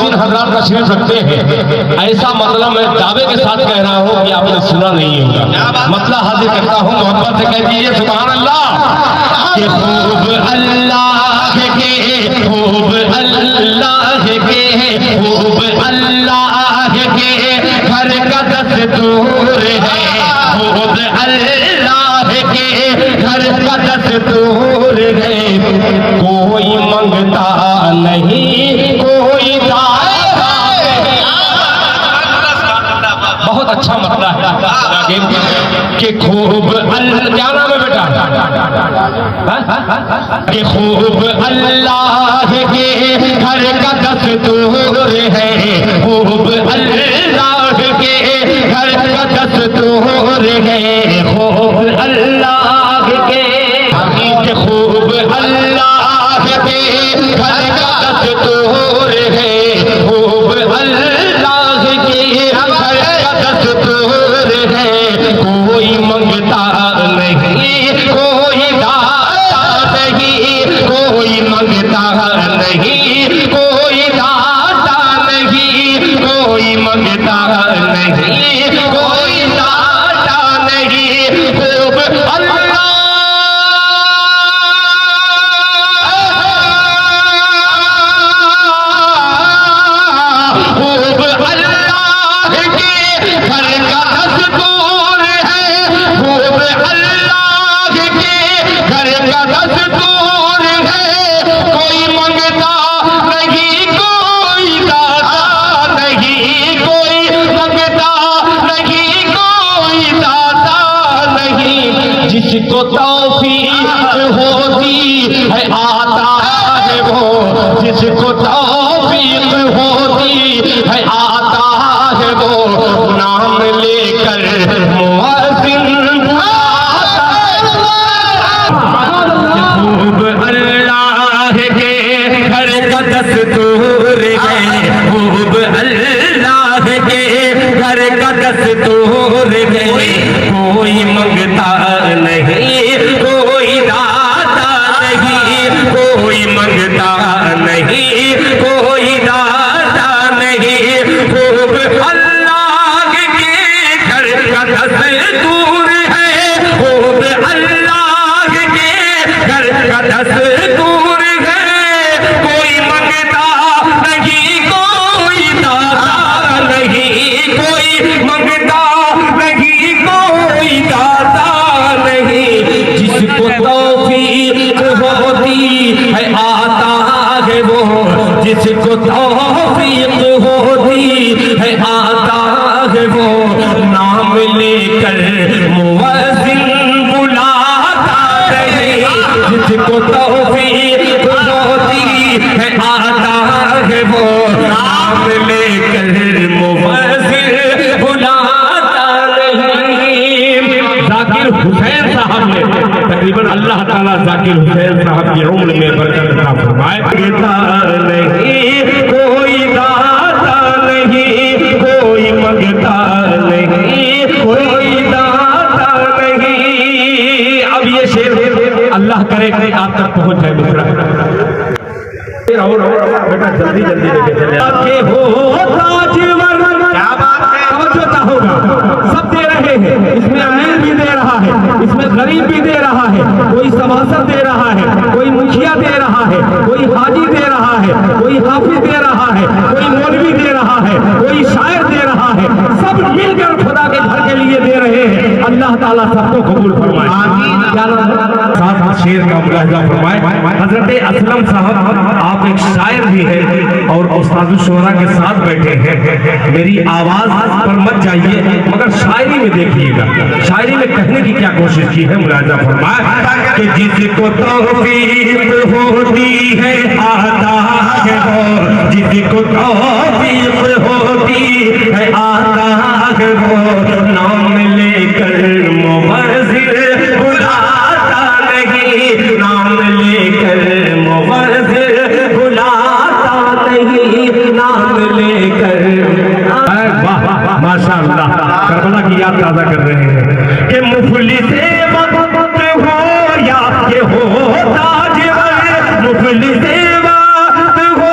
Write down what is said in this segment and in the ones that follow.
मोहद्दिन हजरात तशरीफ रखते हैं, ऐसा मतलब मैं दावे के साथ कह रहा हूँ कि आपने सुना नहीं होगा। मतलब हाजिर करता हूँ, मोहब्बत से कह दीजिए सुभान अल्लाह। कि खूब अल्लाह के, खूब अल्लाह के, खूब अल्लाह के घर का दस्तूर है, खूब अल्लाह के घर का दस्तूर है। कोई मंगता नहीं, कोई दाता नहीं। बहुत अच्छा मतलब है कि खूब क्या नाम है बेटा? कि खूब अल्लाह के घर का दस्तूर है, खूब अल्लाह के घर का दस्तूर है, खूब अल्लाह के, खूब अल्लाह के घर का दस्तूर है, खूब अल्लाह के घर का दस्तूर है। कोई मंगता नहीं, कोई दाता नहीं, कोई मंगता नहीं, कोई दाता नहीं, कोई मंगता नहीं, कोई दाता नहीं। खूब अल्लाह, खूब अल्लाह के घर का दस्तूर है, खूब अल्लाह के घर का दस्तूर है। कोई मंगता नहीं, कोई दाता नहीं, कोई मंगता नहीं, कोई दाता नहीं। जिसको तौफीक होती है आता है वो, जिसको तौफीक होती है आता है वो, नाम लेकर मुअज्जिन बुलाता है। खूब अल्लाह के घर का दस्तूर है, खूब अल्लाह के घर का दस्तूर है। कोई मंगता नहीं, कोई दाता नहीं, कोई मंगता नहीं, कोई दाता नहीं। खूब अल्लाह के घर का दस्तूर है, खूब अल्लाह के घर का दस्तूर है। कोई मंगता नहीं, कोई दाता नहीं, कोई मंगता नहीं, कोई दाता नहीं। जिसको तौफीक होती है आता है वो, जिसको तौफीक होती है आता है वो, नाम लेकर मुअज्जिन बुलाता है। जिसको तौफीक होती है आता है वो, नाम लेकर मुअज्जिन बुलाता नहीं। जाकिर हुसैन साहब ने तकरीबन अल्लाह ताला जाकिर हुसैन साहब की उम्र में बरकत अता फरमाए। मंगता नहीं, कोई दाता नहीं, कोई मंगता नहीं, कोई दाता नहीं। अब ये शेर अल्लाह करे आप तक पहुंच जाए मित्रा। बेटा जल्दी जल्दी लेके चले हो ताजवर। क्या बात है, समझता होगा। सब दे रहे हैं, इसमें अमीर भी दे रहा है, इसमें गरीब भी दे रहा है, कोई सभासद दे रहा है, कोई मुखिया दे रहा है, कोई हाजी दे रहा है, कोई हाफिज दे रहा है, कोई मौलवी दे रहा है, कोई शायर दे रहा है। सब मिलकर खुदा के घर के लिए दे रहे हैं। अल्लाह ताला सबको कबूल फरमाए। साथ शेर का मुलाहिजा फरमाए। हजरत असलम साहब आप एक शायर भी है और उस्ताद शुरा के साथ बैठे हैं। मेरी आवाज पर मत जाइए, मगर शायरी में देखिएगा, शायरी में कहने की क्या कोशिश की है। मुलाहिजा फरमाए कि जिसको तौफीक होती है आता है वो, जिसको तौफीक होती है आता है वो, नाम लेकर मुअज्जिन बुलाता नहीं, नाम लेकर मुअज्जिन बुलाता नहीं, नाम लेकर। माशाअल्लाह, करबला की याद ताज़ा कर रहे हैं कि मुफलिसे वक्त हो या के हो ताजवर, मुफलिसे वक्त हो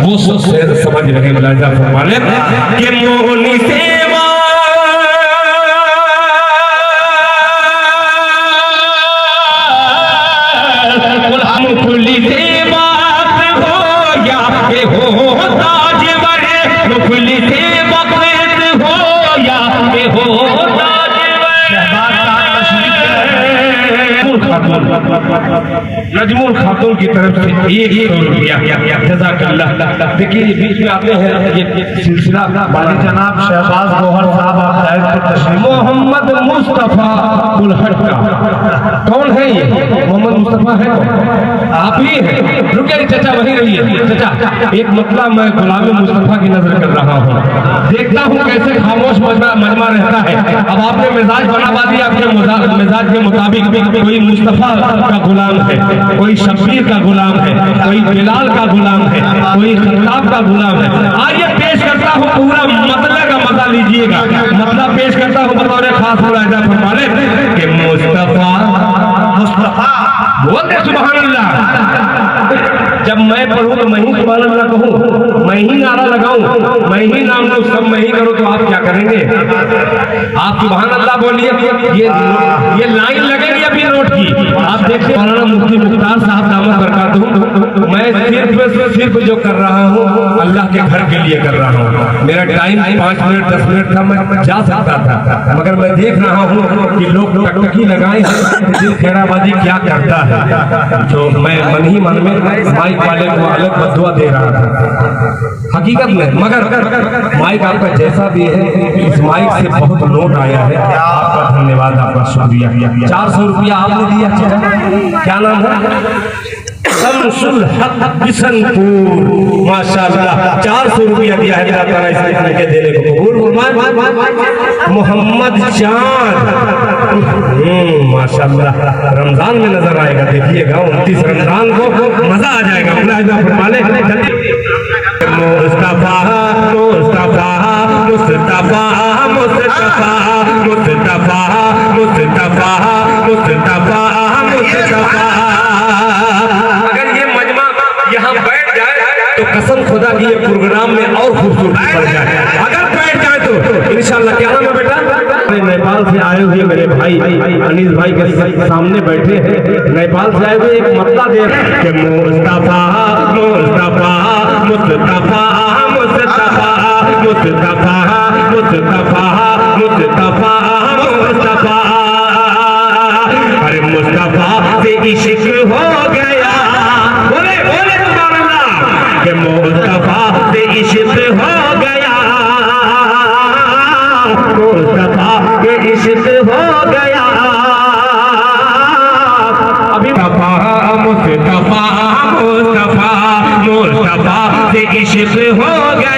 वो सब समझ रहे मुलाजा फरमाने कि मोहनी सेवा खुली सेवा हो या हो ताजवर, खुली सेवा हो या हो नजमुल खातून की तरफ से 100 रुपया जज़ाकल्लाह। देखिए बीच में आते हैं ये सिलसिला वाली जनाब शहबाज गौहर साहब आप शायद के तशरीफ। मोहम्मद मुस्तफा कुलहट का कौन है ये? मोहम्मद मुस्तफा है कौन? आप ही हैं? रुकिए चाचा वहीं रहिए चाचा, एक मतलब मैं गुलाम मुस्तफा की नजर कर रहा हूँ, देखता हूँ कैसे खामोश मजमा रहता है। अब आपने मिजाज बना दिया, आपके मिजाज के मुताबिक कोई मुस्तफा का गुलाम है, कोई शब्बीर का गुलाम है, कोई बिलाल का गुलाम है, कोई खत्ताब का गुलाम है। आइए पेश करता हूँ, पूरा मतलब का मजा लीजिएगा। मतलब पेश करता हूँ बतौर खास मुलाहिजा फरमाने कि मुस्तफा मुस्तफा बोलते सुभान अल्लाह। जब मैं पढ़ूं तो मैं ही सुभान अल्लाह कहूँ, मैं ही नारा लगाऊं, मैं ही नाम लूं, सब मैं ही करूं, तो आप क्या करेंगे? आप सुभान अल्लाह बोलिए। ये लाइन लगेगी अभी नोट की, आप देखिए। मौलाना मुफ्ती मुख्तार साहब दामद बरकातहू, मैं सिर्फ जो कर रहा हूँ अल्लाह के घर के लिए कर रहा हूँ। मेरा टाइम 5 मिनट 10 मिनट था, मैं जा सकता था, मगर मैं देख रहा हूँ कि लोग टकटकी लगाए दिल खेराबाजी क्या करता है, जो मैं मन ही मन में माइक वाले को अलग बदुआ दे रहा था हकीकत में। मगर माइक आपका जैसा भी है, इस माइक से बहुत नोट आया है। आपका धन्यवाद, आपका शुक्रिया। 400 रुपया आपने दिया। क्या नाम है? शमसुल हक किशनपुर, माशाअल्लाह 400 रुपया दिया है। अल्लाह के देने को कबूल। मोहम्मद चांद, माशाअल्लाह रमजान में नजर आएगा, देखिएगा 29 रमजान को मजा आ जाएगा। मुलाहिजा फरमाने मुस्तफा मुस्तफा मुस्तफा मुस्तफा मुस्तफा मुस्तफा मुस्तफा मुस्तफा। अगर ये मजमा यहाँ बैठ जाए तो कसम खुदा की ये प्रोग्राम में और खूबसूरती बढ़ जाए। अगर बैठ जाए तो इंशाअल्लाह। क्या नाम है बेटा? नेपाल से आए हुए मेरे भाई अनीस भाई के सामने बैठे हैं, नेपाल से आए हुए एक मतला दे कि मुस्तफा मुस्तफा मुस्तफा मुस्तफा मुस्तफा मुस्तफा मुस्तफा मुस्तफा। अरे मुस्तफा से इश्क हो गया, बोले बोले कि मुस्तफा से इश्क हो गया, मुस्तफा के इश्क हो गया। अभी मुस्तफा मुस्तफा मुस्तफा से इश्क हो गया।